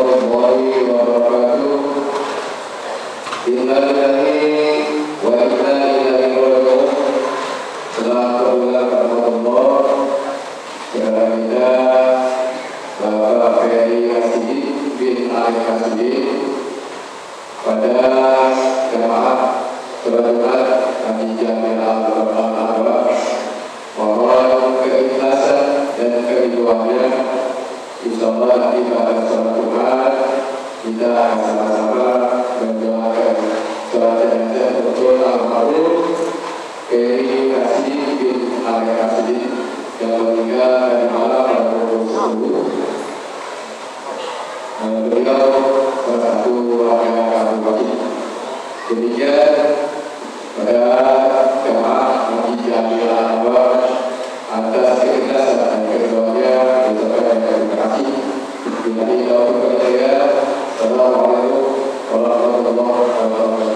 warahmatullahi wabarakatuh. Innalillahi wa inna ilaihi raji'un. Selamat bulan Ramadan. Kita Bapak Ferry Hasidi bin Ali Hasidi pada jemaah sholat Jumat Masjid Jami' Al-Arwah, mohon keikhlasan dan keriduannya. Insyaallah nanti pada sholat Jumat kita sama-sama mendoakan sholat jenazah untuk almarhum Ferry Hasidi bin Ali Hasidi yang meninggal dari malam pada pukul 10. Beliau salah satu warga kampung Baki. Demikian pada jemaah Masjid Jami' Al-Arwah atas keikhlasan dan keridhaannya ucapkan terima kasih. Bila kita berkata, Assalamualaikum warahmatullahi wabarakatuh.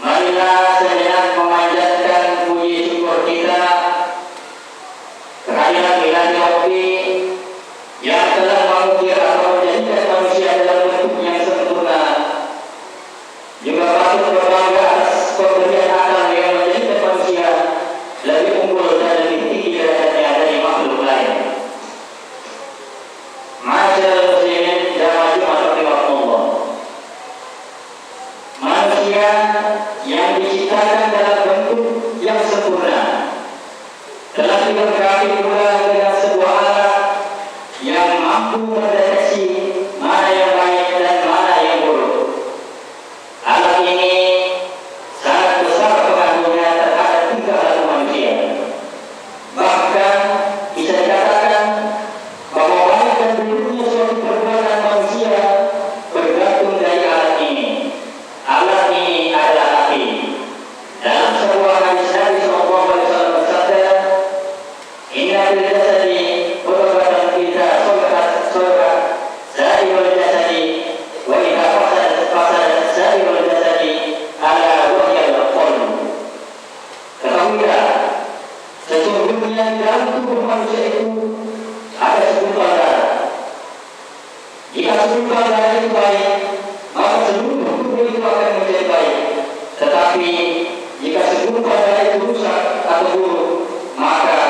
Marilah sejenak memanjatkan puji syukur kita dilengkapi pula dengan sebuah alat yang mampu mendeteksi mana yang baik dan mana yang buruk. Alat ini sangat besar pengaruhnya terhadap tingkah laku manusia. Bahkan bisa dikatakan bahwa baik dan buruknya suatu perbuatan manusia bergantung dari alat ini. Alat ini adalah hati. Dalam sebuah hadis Nabi SAW bersabda, "Inna fil jasadi mudghatan idza salahat sa'irul jasadi wa idza fasadat sa'irul jasadi ala wa hiya al-qalb." Ketahuilah, sesungguhnya di dalam tubuh manusia itu ada segumpal darah. Jika segumpal darah itu baik, maka seluruh tubuh itu akan menjadi baik. Tetapi jika segumpal darah itu rusak atau buruk, maka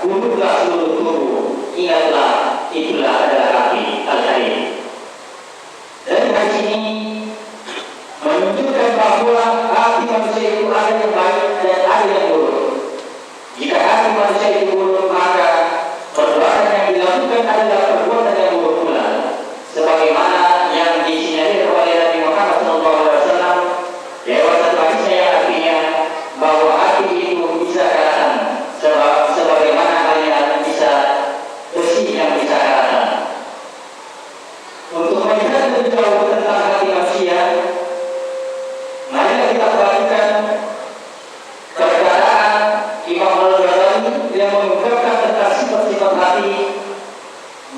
buruklah seluruh tubuh. Ingatlah, itulah adalah hati. Al-Hadid. Dari hadis ini menunjukkan bahwa hati manusia itu ada yang baik dan ada yang buruk. Jika hati manusia itu buruk, maka perbuatan yang dilakukan adalah perbuatan yang buruk pula. Sebagaimana yang disinyalir oleh Nabi Muhammad SAW lewat satu hadisnya yang artinya bahwa hati itu bisa karatan, sebagaimana halnya bisa besi yang bisa karatan. Untuk melihat lebih jauh tentang hati manusia, mari kita perhatikan perkataan Imam Al-Ghazali yang mengungkapkan tentang sifat-sifat hati,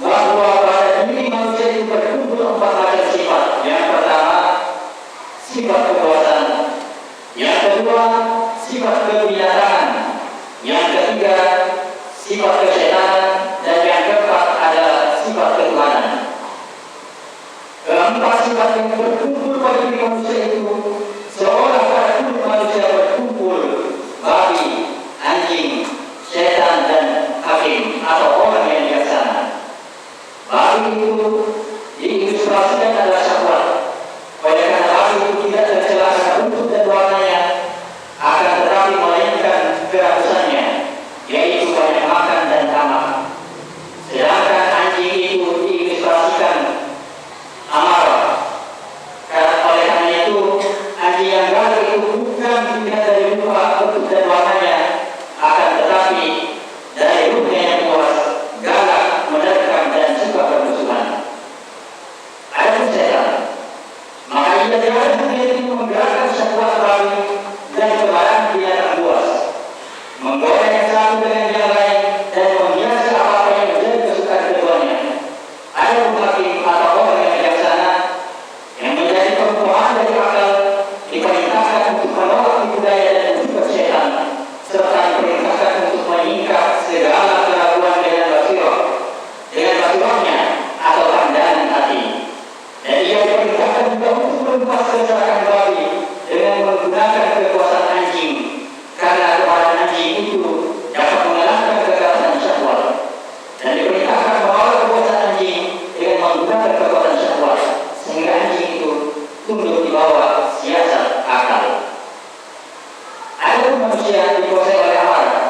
bahwa pada diri manusia itu berkumpul 4 macam sifat. Yang pertama, sifat kekuasaan. Yang kedua, sifat kebinatangan. Yang ketiga, sifat kesyaitan. Dan yang keempat adalah sifat ketuhanan. Keempat sifat yang berkumpul pada diri manusia itu seolah pada kulit manusia berkumpul babi, anjing, setan, dan hakim atau orang yang bijaksana. Babi itu diilustrasikan adalah syahwat. Oleh karena babi itu tidak tercela karena bentuk dan warnanya, akan tetapi melainkan kerakusannya, yaitu banyak makan dan tamak. Sedangkan anjing itu diilustrasikan amarah. Oleh karena itu, anjing yang galak itu bukan dilihat dari rupa, bentuk dan warnanya, akan tetapi dari ruhnya yang puas, galak, menerkam dan suka bermusuhan. Adapun setan, maka ia dengan itu menggerakkan syahwat babi dan kemarahan binatang buas, menggoda yang satu dengan yang lain dan menghiasi apa yang menjadi kesukaan keduanya. Adapun hakim atau orang yang bijaksana, yang menjadi perumpamaan dari akal, diperintahkan untuk menolak budaya dan juga setan, serta diperintahkan untuk menyingkap segala keraguan dengan basirahnya atau pandangan hati. Dan ia diperintahkan juga untuk menumpas kesalahan babi dengan menggunakan kekuasaan anjing, karena kekuasaan anjing itu dapat mengalahkan kegagalan syahwat. Dan diperintahkan menolak kekuasaan anjing dengan menggunakan kekuasaan syahwat, sehingga anjing itu tunduk di bawah siasat akal. Adapun manusia dikuasai oleh amarah,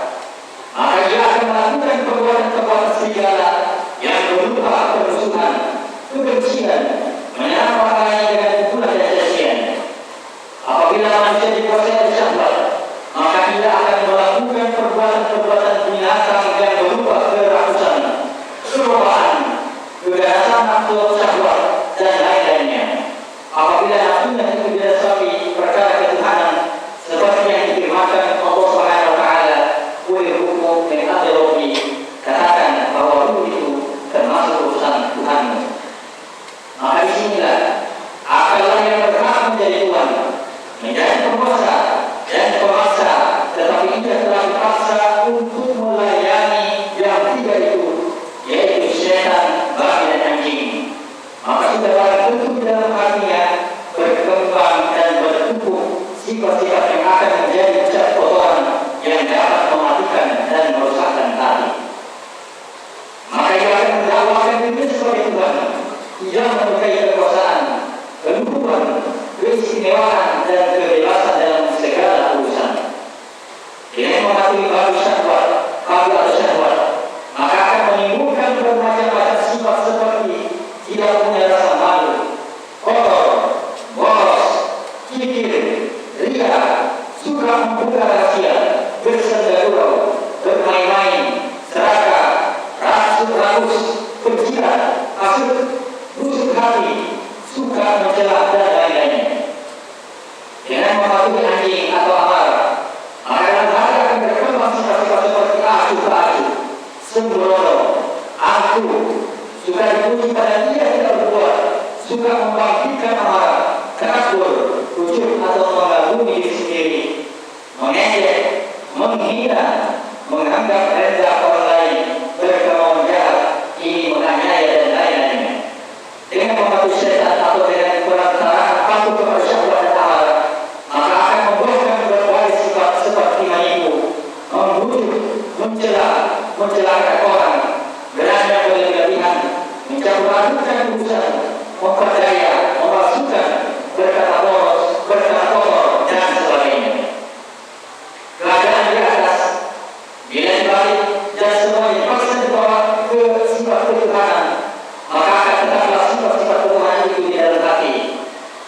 maka ia akan melakukan perbuatan-perbuatan serigala yang berupa permusuhan, kebencian, menyerang orang lain dengan pukulan dan cacian. Apabila manusia dikuasai oleh syahwat, maka ia akan melakukan perbuatan-perbuatan binatang yang berupa kerakusan, kerohaan, keganasan nafsu syahwat, dan lain-lainnya. Apabila nafsunya itu didasari perkara ketuhanan, seperti yang difirmankan Allah SWT, "Qul hukum min amri rabbi," katakan bahwa ruh itu termasuk urusan Tuhanmu. Maka disinilah akallah yang berhak menjadi Tuhan, menjadi penguasa dan pemaksa, tetapi ia telah dipaksa untuk melayani yang tiga itu, yaitu setan, babi, dan anjing. Maka sudah barang tentu di dalam hatinya berkembang dan bertumbuh sifat-sifat yang akan menjadi cat kotoran yang dapat mematikan dan merusakkan hati. Maka ia akan mendakwakan dirinya sebagai Tuhan. Ia menyukai kekuasaan, keluhuran, keistimewaan, dan kebebasan dalam segala urusan. Dengan mematuhi babi syahwat, babi atau syahwat menunjukkan bermacam-macam sifat seperti tidak punya rasa malu, kotor, boros, kikir, ria, suka membuka rahasia, bersenda gurau, bermain-main, serakah, rakus, penjilat, hasut, busuk hati, suka mencela dan lain-lainnya. Dengan mematuhi anjing atau amarah, maka dalam hati akan berkembang sifat-sifat seperti acuh-acuh, sembrono, angkuh, suka dipuji pada dia tidak berbuat, suka membangkitkan amarah, takabur, ujub atau mengagumi diri sendiri, mengejek, menghina, menganggap rendah orang lain, berkemauan jahat, ini menganiaya dan lain-lainnya. Dengan mematuhi setan atau dengan perantaraan patuh kepada syahwat dan amarah, maka akan membuahkan berbagai sifat seperti menipu, membunuh, mencelakakan orang, berani berlebihan, mencampur adukan urusan, memperdaya, memalsukan, berkata boros, berkata kotor, dan sebagainya. Keadaan di atas, bila dibalik dan semuanya dipaksa dibawa ke sifat ketuhanan, maka akan tetaplah sifat-sifat ketuhanan itu di dalam hati.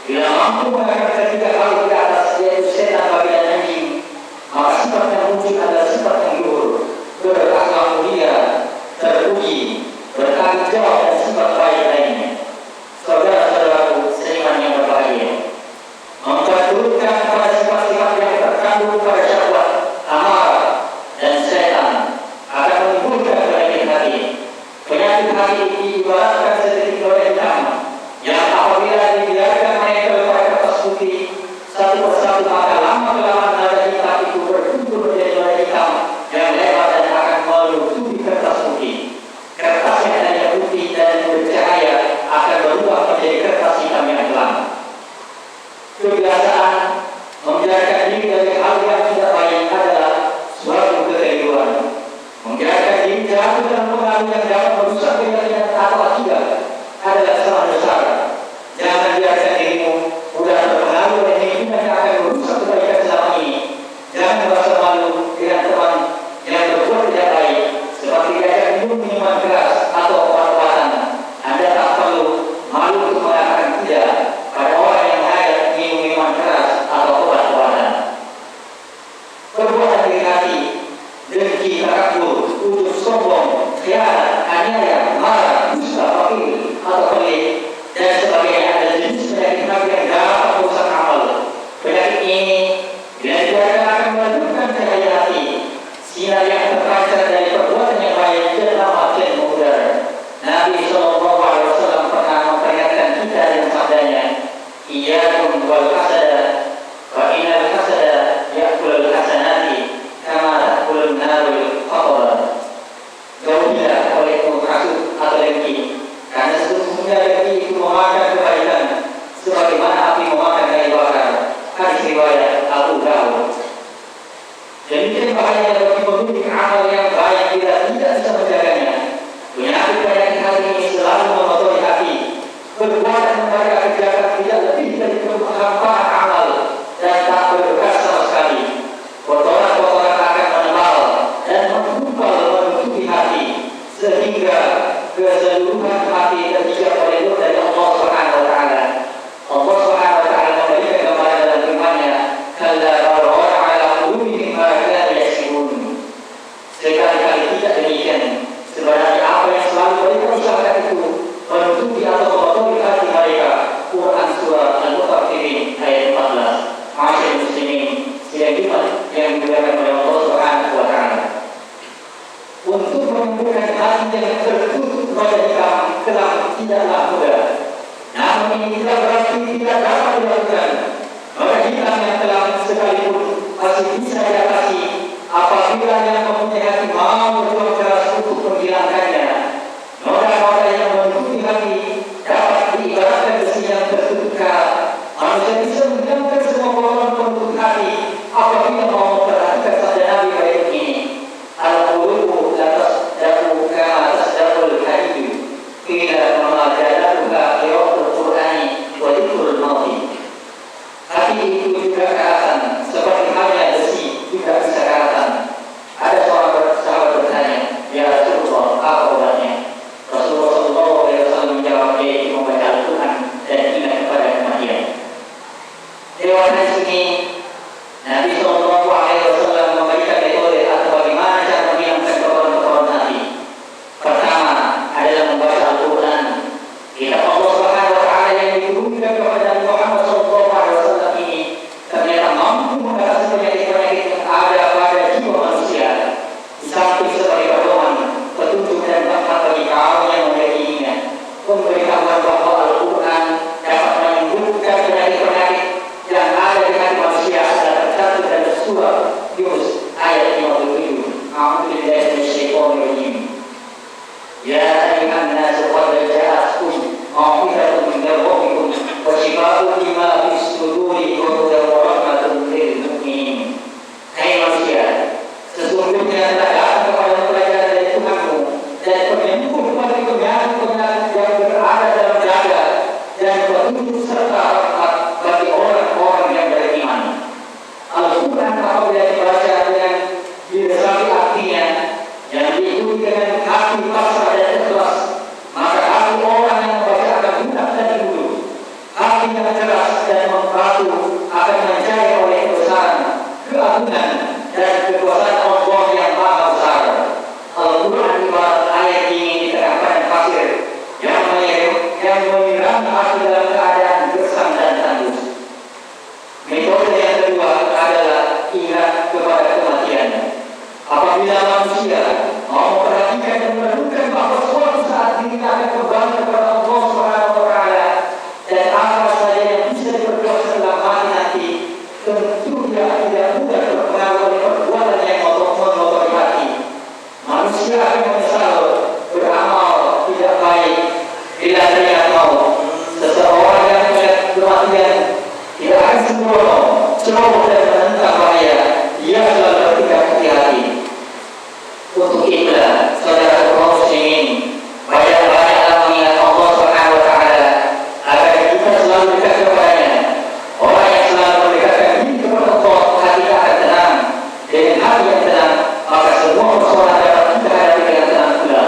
Bila mampu mengangkat ketiga hal di atas, yaitu setan, babi, dan anjing, maka sifat yang muncul adalah sifat yang luhur, berakhlak mulia, terpuji, bertanggung jawab, dan sifat baik lainnya. Saudara-saudaraku seiman yang berbahagia, memperturutkan pada sifat-sifat yang terkandung pada syahwat, amarah, dan setan akan menimbulkan penyakit hati. Penyakit hati diibaratkan seperti noda hitam yang apabila dibiarkan naik kepada kertas putih satu persatu, maka lama-kelamaan noda hitam itu berkumpul menjadi noda hitam yang lebar dan akan menutupi kertas putih. Kertas yang tadinya putih dan bercahaya akan berubah menjadi kertas hitam yang gelap. Kebiasaan membiarkan diri dari hal yang tidak baik adalah suatu kekeliruan. Membiarkan diri jatuh dalam pengaruh yang dapat merusak keyakinan atau tidak adalah kesalahan besar. Jangan biarkan dirimu mudah terpengaruh oleh lingkungan yang akan merusak kebaikan selama ini. Jangan merasa malu dengan teman yang berbuat tidak baik, seperti diajak minum minuman keras atau obat-obatan. Anda tak perlu malu untuk mengatakan tidak pada orang yang mengajak minum minuman keras atau obat-obatan. Perbuatan iri hati, dengki, takabur, ujub, sombong, khianat, aniaya, marah, dusta, fakir atau pelit, dan sebagainya adalah jenis penyakit hati yang dapat merusak amal. Penyakit ini bila dibiarkan akan meledupkan cahaya hati, sinar yang terpancar dari perbuatan yang baik dan makin memudar. Nabi SAW pernah memperingatkan kita dengan sabdanya, "Iyyakum wal hasada, fa innal hasada ya'kulul hasanati kama ta'kulun narul qatara." Jauhilah olehmu hasud atau dengki, karena sesungguhnya dengki itu memakan kebaikan sebagaimana api memakan kayu bakar. Hadis riwayat Abu Dawud. Demikian bahaya bagi pemilik amal yang baik bila tidak bisa menjaganya. Penyakit hati ini selalu mengotori hati. Perbuatan yang mereka kerjakan tidak lebih dari kehampaan amal dan tak berbekas sama sekali. Kotoran-kotoran akan menebal dan menggumpal menutupi hati sehingga keseluruhan hati terhijab oleh nur dari Allah Subhanahu wa taala. Allah Subhanahu wa taala memberikan gambaran dalam firman-Nya, "Kalla barana 'ala qulubihim ma kanu yaksibun." Sekali-kali tidak demikian. Sebenarnya apa yang selalu mereka usahakan itu menutupi atau mengotori hati mereka. Quran surah Al-Mutaffifin ayat 14. Ma'asyiral muslimin, sidang Jumat yang dimuliakan oleh Allah Subhanahu wa taala. Untuk menyembuhkan hati yang tertutup pada hitam kelam tidaklah mudah. Namun ini tidak berarti tidak dapat dilakukan. Maka hitam yang kelam sekalipun masih bisa diatasi apabila yang mempunyai hati mau berjuang keras untuk menghilangkannya. Noda-noda yang menutupi hati dapat diibaratkan besi yang tertutup kerat. Manusia bisa menghilangkan semua kotoran penutup hati apabila mau memperhatikan sabda Nabi berikut ini. Al-qulubu la tasdaqu kama tasdaqul hadid. Qila ma jadaluha qira'atul Qur'ani wa dzikrul mauti. Hati itu juga karatan, seperti halnya besi juga bisa karatan. Ada seorang sahabat bertanya, "Ya Rasulullah, apa أعوذ بالله من الشيطان الرجيم. يا أيها الناس قد جاءتكم موعظة من ربكم وشفاء لما في الصدور وهدى ورحمة للمؤمنين. Hai manusia, sesungguhnya telah datang kepada pelajaran dari Tuhanmu dan penyembuh dari penyakit yang berada dalam dada dan petunjuk serta rahmat bagi orang-orang yang beriman. Al-Quran apabila dibaca dengan diresapi artinya yang diikuti dengan hati pasrah dan ikhlas, maka hati orang yang membaca akan lunak dan lembut. Hati yang keras dan memperatu akan mencari oleh kebesaran, keagungan dan kekuasaan Allah yang maha besar. Al-Quran ibarat air dingin di tengah padang pasir yang menyiram hati dalam keadaan gersang dan tandus. Metode yang kedua adalah ingat kepada kematian. Apabila manusia mau memperhatikan dan merenungkan bahwa suatu saat dirinya akan kembali kepada Allah Subhanahu wa Ta'ala dan apa saja yang bisa diperbuat setelah mati nanti, tentu dia tidak mudah terpengaruh oleh perbuatan yang mengotori hati. Manusia akan menyesal beramal tidak baik bila dia mau. Seseorang yang melihat kematian tidak akan sembrono, ceroboh dan menentang bahaya. Dia selalu bertindak hati-hati. Untuk itulah, saudara kaum muslimin, banyak-banyaklah mengingat Allah Subhanahu wa Ta'ala agar kita selalu dekat kepadanya. Orang yang selalu mendekatkan diri kepada Allah, hatinya akan tenang. Dengan hati yang tenang, maka semua persoalan dapat kita hadapi dengan tenang pula.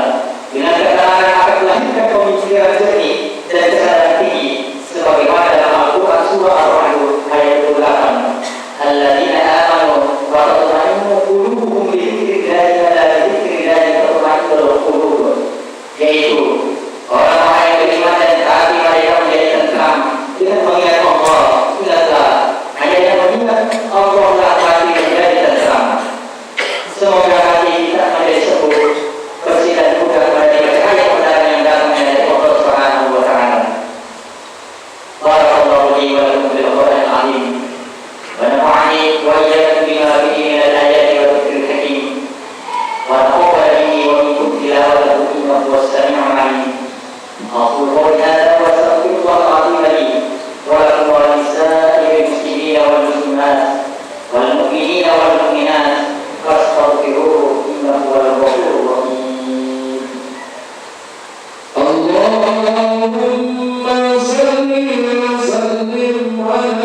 Dengan ketenangan akan melahirkan pemikiran jernih dan kesadaran tinggi, sebagaimana dalam Al-Quran surah Ar-Ra'd ayat 28. Alladzina amanu wa tatma'innu qulubuhum bi dzikrillahi wa la bi dzikrillahi tatma'innul qulub. Yaitu orang-orang yang beriman dan hati mereka menjadi tentram dengan mengingat Allah. Ingatlah, hanya yang mengingat Allah lah hati menjadi tentram. Semoga hati kita menjadi sembuh, bersih dan mudah menerima cahaya kebenaran yang datang dari Allah Subhanahu wa Ta'ala. Barakallahu li wa lakum bil Qur'anil azim. ونفعني وإياكم بما فيه من الآيات والذكر الحكيم وتقبل مني ومنكم تلاوته إنه هو السميع العليم. أقول قولي هذا وأستغفر الله العظيم لي ولكم ولسائر المسلمين والمسلمات والمؤمنين والمؤمنات فاستغفروه إنه هو الغفور الرحيم. اللهم صل وسلم على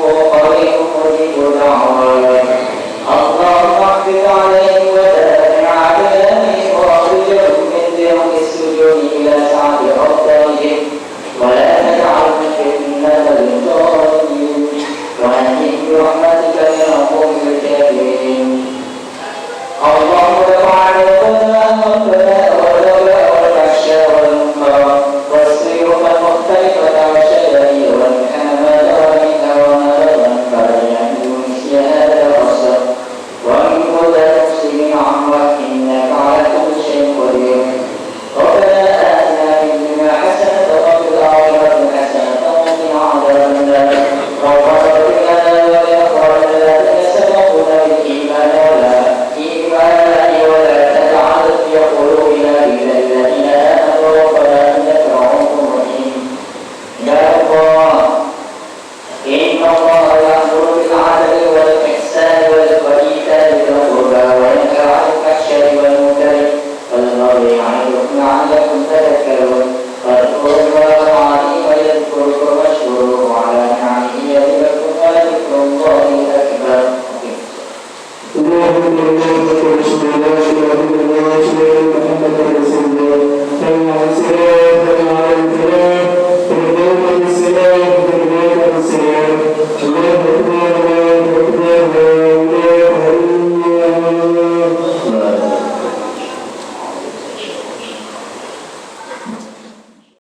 قريب مجيب دعوات اللهم احفظ عليه